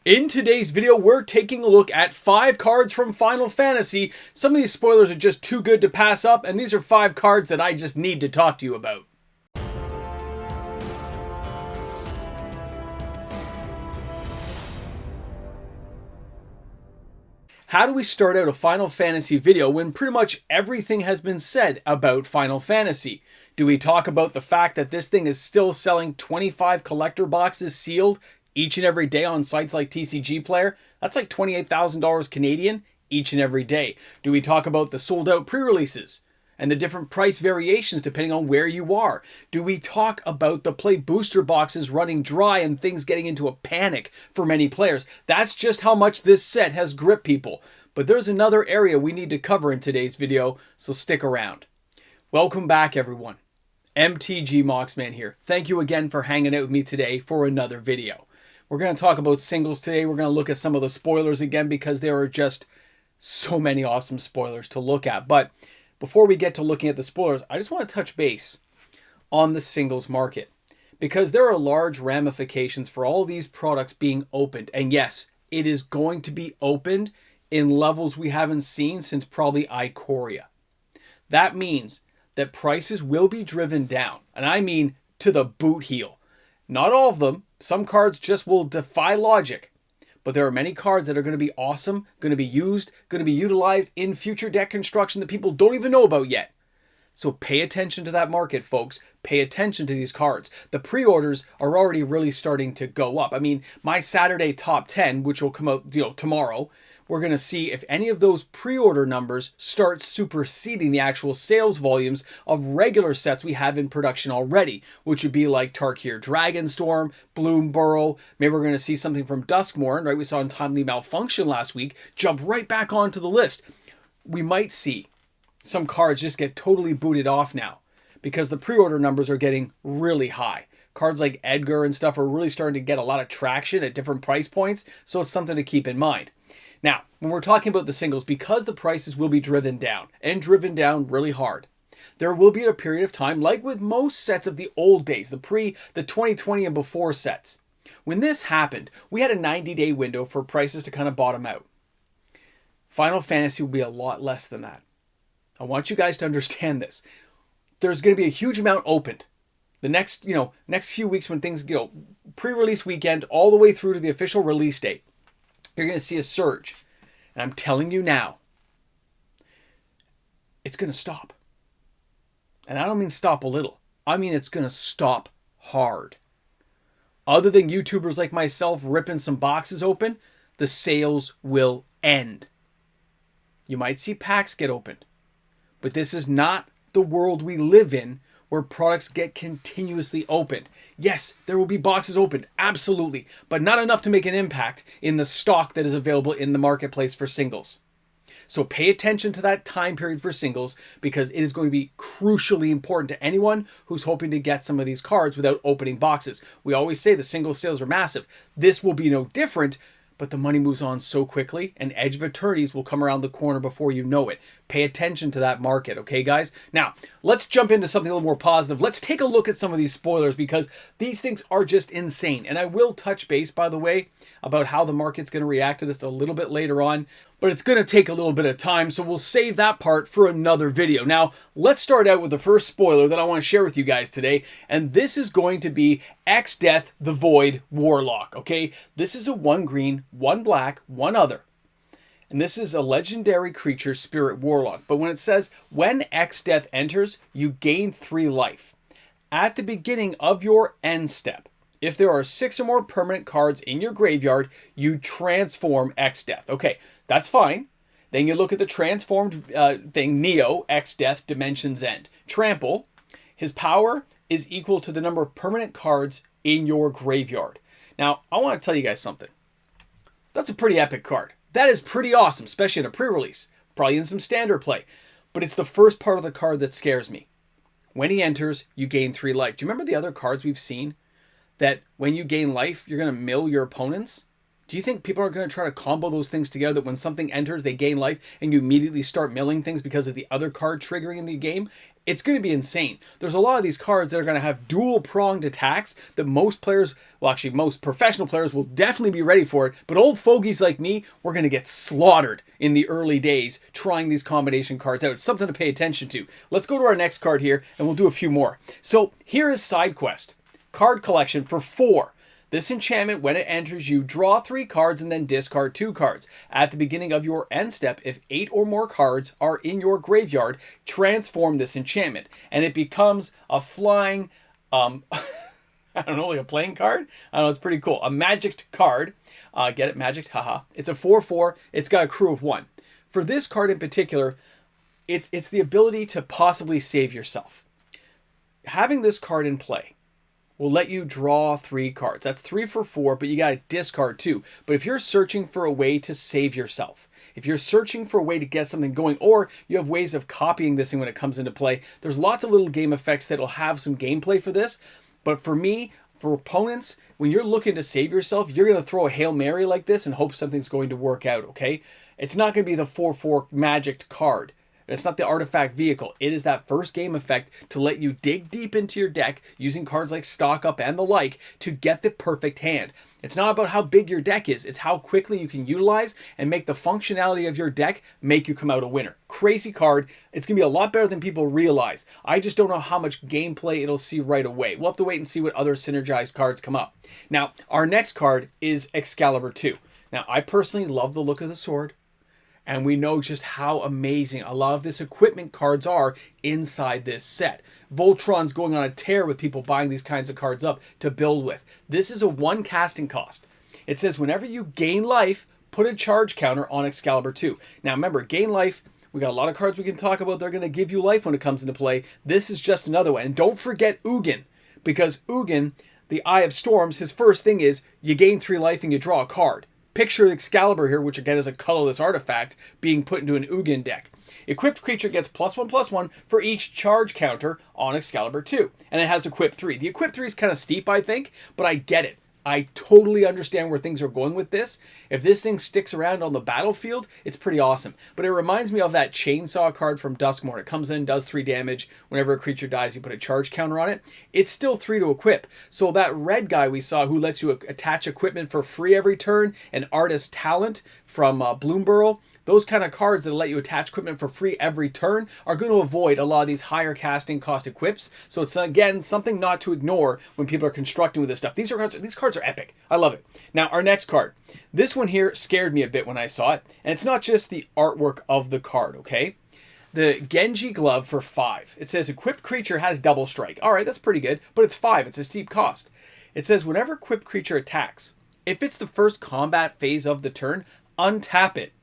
In today's video, we're taking a look at 5 cards from Final Fantasy. Some of these spoilers are just too good to pass up, and these are 5 cards that I just need to talk to you about. How do we start out a Final Fantasy video when pretty much everything has been said about Final Fantasy? Do we talk about the fact that this thing is still selling 25 collector boxes sealed each and every day on sites like TCG Player? That's like $28,000 Canadian each and every day. Do we talk about the sold out pre-releases and the different price variations depending on where you are? Do we talk about the play booster boxes running dry and things getting into a panic for many players? That's just how much this set has gripped people. But there's another area we need to cover in today's video, so stick around. Welcome back, everyone. MTG Moxman here. Thank you again for hanging out with me today for another video. We're going to talk about singles today. We're going to look at some of the spoilers again because there are just so many awesome spoilers to look at. But before we get to looking at the spoilers, I just want to touch base on the singles market because there are large ramifications for all these products being opened. And yes, it is going to be opened in levels we haven't seen since probably Ikoria. That means that prices will be driven down. And I mean to the boot heel. Not all of them. Some cards just will defy logic. But there are many cards that are going to be awesome, going to be used, going to be utilized in future deck construction that people don't even know about yet. So pay attention to that market, folks. Pay attention to these cards. The pre-orders are already really starting to go up. I mean, my Saturday top 10, which will come out, tomorrow, we're going to see if any of those pre-order numbers start superseding the actual sales volumes of regular sets we have in production already, which would be like Tarkir Dragonstorm, Bloomburrow. Maybe we're going to see something from Duskmourn, right? We saw Untimely Malfunction last week, jump right back onto the list. We might see some cards just get totally booted off now because the pre-order numbers are getting really high. Cards like Edgar and stuff are really starting to get a lot of traction at different price points, so it's something to keep in mind. Now, when we're talking about the singles, because the prices will be driven down, and driven down really hard, there will be a period of time, like with most sets of the old days, the 2020 and before sets. When this happened, we had a 90-day window for prices to kind of bottom out. Final Fantasy will be a lot less than that. I want you guys to understand this. There's going to be a huge amount opened. The next few weeks when things, pre-release weekend all the way through to the official release date. You're going to see a surge. And I'm telling you now, it's going to stop. And I don't mean stop a little. I mean it's going to stop hard. Other than YouTubers like myself ripping some boxes open, the sales will end. You might see packs get opened. But this is not the world we live in where products get continuously opened. Yes, there will be boxes opened, absolutely, but not enough to make an impact in the stock that is available in the marketplace for singles. So pay attention to that time period for singles because it is going to be crucially important to anyone who's hoping to get some of these cards without opening boxes. We always say the single sales are massive. This will be no different, but the money moves on so quickly and Edge of Eternities will come around the corner before you know it. Pay attention to that market, okay, guys? Now, let's jump into something a little more positive. Let's take a look at some of these spoilers because these things are just insane. And I will touch base, by the way, about how the market's going to react to this a little bit later on. But it's going to take a little bit of time, so we'll save that part for another video. Now, let's start out with the first spoiler that I want to share with you guys today. And this is going to be XDeath the Void Warlock, okay? This is a 1 green, 1 black, 1 other. And this is a legendary creature, Spirit Warlock. But when it says, when XDeath enters, you gain 3 life. At the beginning of your end step, if there are 6 or more permanent cards in your graveyard, you transform XDeath. Okay, that's fine. Then you look at the transformed thing, Neo, XDeath, Dimensions End. Trample, his power is equal to the number of permanent cards in your graveyard. Now, I want to tell you guys something. That's a pretty epic card. That is pretty awesome, especially in a pre-release. Probably in some standard play. But it's the first part of the card that scares me. When he enters, you gain 3 life. Do you remember the other cards we've seen? That when you gain life, you're going to mill your opponents? Do you think people are going to try to combo those things together that when something enters, they gain life and you immediately start milling things because of the other card triggering in the game? it's going to be insane. There's a lot of these cards that are going to have dual-pronged attacks that most players, well actually most professional players will definitely be ready for it, but old fogies like me, we're going to get slaughtered in the early days trying these combination cards out. It's something to pay attention to. Let's go to our next card here and we'll do a few more. So here is Side Quest. Card collection for 4. This enchantment, when it enters, you draw 3 cards and then discard 2 cards. At the beginning of your end step, if 8 or more cards are in your graveyard, transform this enchantment. And it becomes a flying, I don't know, like a playing card? I don't know, it's pretty cool. A magicked card. Get it? Magicked? Haha. It's a 4/4. It's got a crew of 1. For this card in particular, it's the ability to possibly save yourself. Having this card in play will let you draw 3 cards. That's 3 for 4, but you got to discard 2. But if you're searching for a way to save yourself, if you're searching for a way to get something going, or you have ways of copying this thing when it comes into play, there's lots of little game effects that'll have some gameplay for this. But for me, for opponents, when you're looking to save yourself, you're going to throw a Hail Mary like this and hope something's going to work out, okay? It's not going to be the 4/4 magicked card. It's not the artifact vehicle. It is that first game effect to let you dig deep into your deck using cards like Stock Up and the like to get the perfect hand. It's not about how big your deck is. It's how quickly you can utilize and make the functionality of your deck make you come out a winner. Crazy card. It's going to be a lot better than people realize. I just don't know how much gameplay it'll see right away. We'll have to wait and see what other synergized cards come up. Now, our next card is Excalibur II. Now, I personally love the look of the sword. And we know just how amazing a lot of this equipment cards are inside this set. Voltron's going on a tear with people buying these kinds of cards up to build with. This is a 1 casting cost. It says whenever you gain life, put a charge counter on Excalibur II. Now remember, gain life, we got a lot of cards we can talk about. They're going to give you life when it comes into play. This is just another one. And don't forget Ugin, because Ugin, the Eye of Storms, his first thing is you gain 3 life and you draw a card. Picture Excalibur here, which again is a colorless artifact, being put into an Ugin deck. Equipped creature gets +1/+1 for each charge counter on Excalibur II. And it has Equip 3. The Equip 3 is kind of steep, I think, but I get it. I totally understand where things are going with this. If this thing sticks around on the battlefield, it's pretty awesome. But it reminds me of that Chainsaw card from Duskmourn. It comes in, does 3 damage. Whenever a creature dies, you put a charge counter on it. It's still 3 to equip. So that red guy we saw who lets you attach equipment for free every turn, and Artist Talent from Bloomburrow, those kind of cards that let you attach equipment for free every turn are going to avoid a lot of these higher casting cost equips. So it's, again, something not to ignore when people are constructing with this stuff. These cards are epic. I love it. Now, our next card. This one here scared me a bit when I saw it. And it's not just the artwork of the card, okay? The Genji Glove for 5. It says equipped creature has double strike. All right, that's pretty good, but it's 5. It's a steep cost. It says whenever equipped creature attacks, if it's the first combat phase of the turn, untap it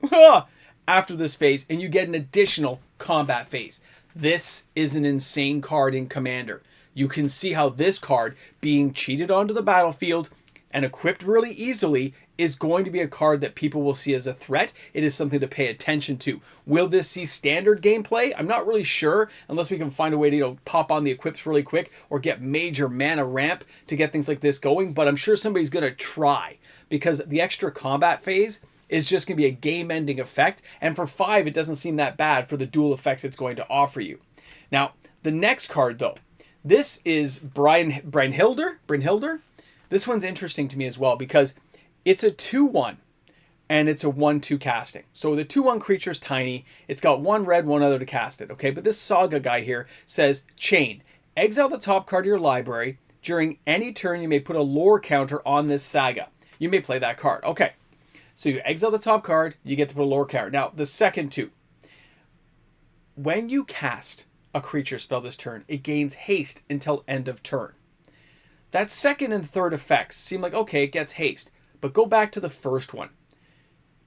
after this phase and you get an additional combat phase. This is an insane card in Commander. You can see how this card being cheated onto the battlefield and equipped really easily is going to be a card that people will see as a threat. It is something to pay attention to. Will this see standard gameplay? I'm not really sure, unless we can find a way to pop on the equips really quick or get major mana ramp to get things like this going, but I'm sure somebody's going to try because the extra combat phase is just going to be a game-ending effect. And for 5, it doesn't seem that bad for the dual effects it's going to offer you. Now, the next card, though, this is Binhilder. This one's interesting to me as well because it's a 2/1 and it's a 1/2 casting. So the 2/1 creature is tiny. It's got 1 red, 1 other to cast it. Okay, but this Saga guy here says chain. Exile the top card of your library. During any turn, you may put a lore counter on this saga. You may play that card. Okay. So you exile the top card, you get to put a lore counter. Now, the second 2. When you cast a creature spell this turn, it gains haste until end of turn. That second and third effects seem like, okay, it gets haste. But go back to the first one.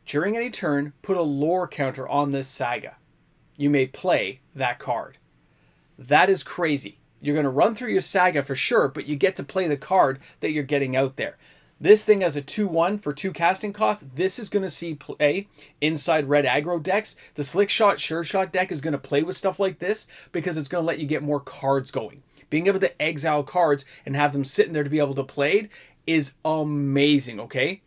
During any turn, put a lore counter on this saga. You may play that card. That is crazy. You're going to run through your saga for sure, but you get to play the card that you're getting out there. This thing has a 2/1 for 2 casting costs. This is going to see play inside red aggro decks. The Slick Shot, Sure Shot deck is going to play with stuff like this because it's going to let you get more cards going. Being able to exile cards and have them sitting there to be able to play is amazing, okay?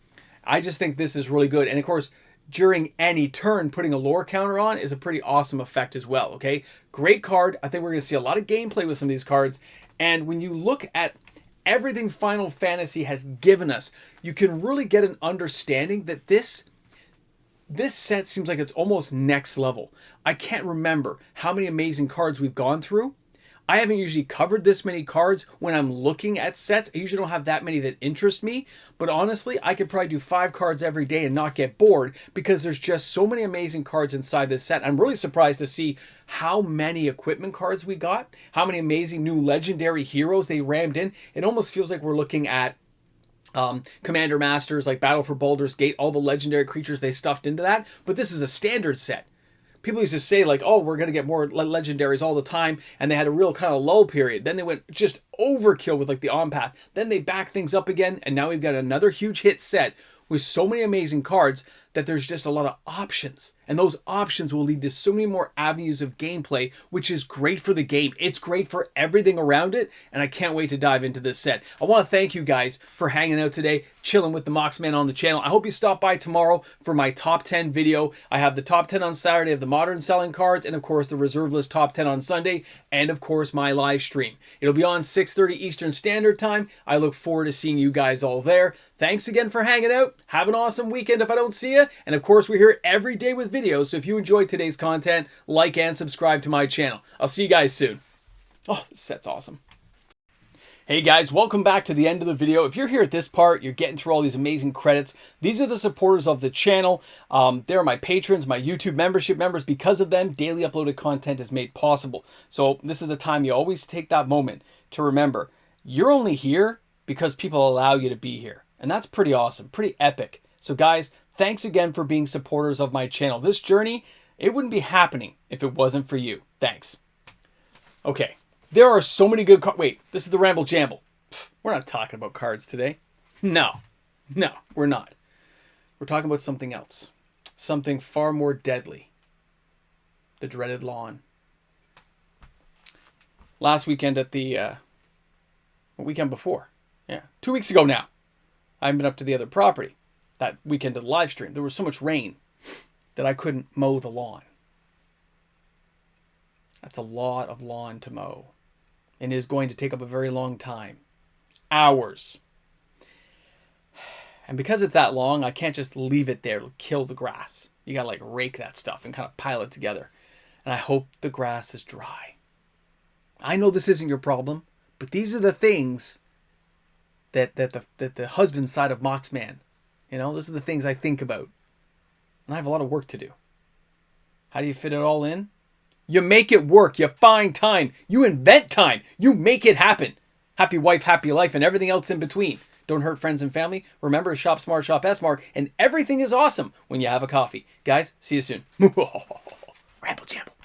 I just think this is really good. And of course, during any turn, putting a lore counter on is a pretty awesome effect as well, okay? Great card. I think we're going to see a lot of gameplay with some of these cards. And when you look at everything Final Fantasy has given us, you can really get an understanding that this set seems like it's almost next level. I can't remember how many amazing cards we've gone through. I haven't usually covered this many cards when I'm looking at sets. I usually don't have that many that interest me. But honestly, I could probably do 5 cards every day and not get bored because there's just so many amazing cards inside this set. I'm really surprised to see how many equipment cards we got, how many amazing new legendary heroes they rammed in. It almost feels like we're looking at Commander Masters, like Battle for Baldur's Gate, all the legendary creatures they stuffed into that. But this is a standard set. People used to say like, oh, we're going to get more legendaries all the time. And they had a real kind of lull period. Then they went just overkill with like the on-path. Then they back things up again. And now we've got another huge hit set with so many amazing cards that there's just a lot of options. And those options will lead to so many more avenues of gameplay, which is great for the game. It's great for everything around it, and I can't wait to dive into this set. I want to thank you guys for hanging out today, chilling with the Moxman on the channel. I hope you stop by tomorrow for my top 10 video. I have the top 10 on Saturday of the modern selling cards, and of course the reserve list top 10 on Sunday, and of course my live stream. It'll be on 6:30 Eastern Standard Time. I look forward to seeing you guys all there. Thanks again for hanging out. Have an awesome weekend if I don't see you. And of course, we're here every day with videos. So if you enjoyed today's content, like and subscribe to my channel. I'll see you guys soon. Oh, this set's awesome. Hey guys, welcome back to the end of the video. If you're here at this part, you're getting through all these amazing credits. These are the supporters of the channel. They're my patrons, my YouTube membership members. Because of them, daily uploaded content is made possible. So this is the time you always take that moment to remember, you're only here because people allow you to be here. And that's pretty awesome, pretty epic. So guys, thanks again for being supporters of my channel. This journey, it wouldn't be happening if it wasn't for you. Thanks. Okay, there are so many good cards. Wait, this is the Ramble Jamble. We're not talking about cards today. No, we're not. We're talking about something else. Something far more deadly. The dreaded lawn. Last weekend at the, weekend before. Yeah, 2 weeks ago now. I haven't been up to the other property. That weekend of the live stream, there was so much rain that I couldn't mow the lawn. That's a lot of lawn to mow. And it is going to take up a very long time. Hours. And because it's that long, I can't just leave it there to kill the grass. You gotta like rake that stuff and kind of pile it together. And I hope the grass is dry. I know this isn't your problem, but these are the things that the husband side of Moxman, you know, these are the things I think about. And I have a lot of work to do. How do you fit it all in? You make it work. You find time. You invent time. You make it happen. Happy wife, happy life, and everything else in between. Don't hurt friends and family. Remember, shop smart, shop S-Smart, and everything is awesome when you have a coffee. Guys, see you soon. Ramble Jamble.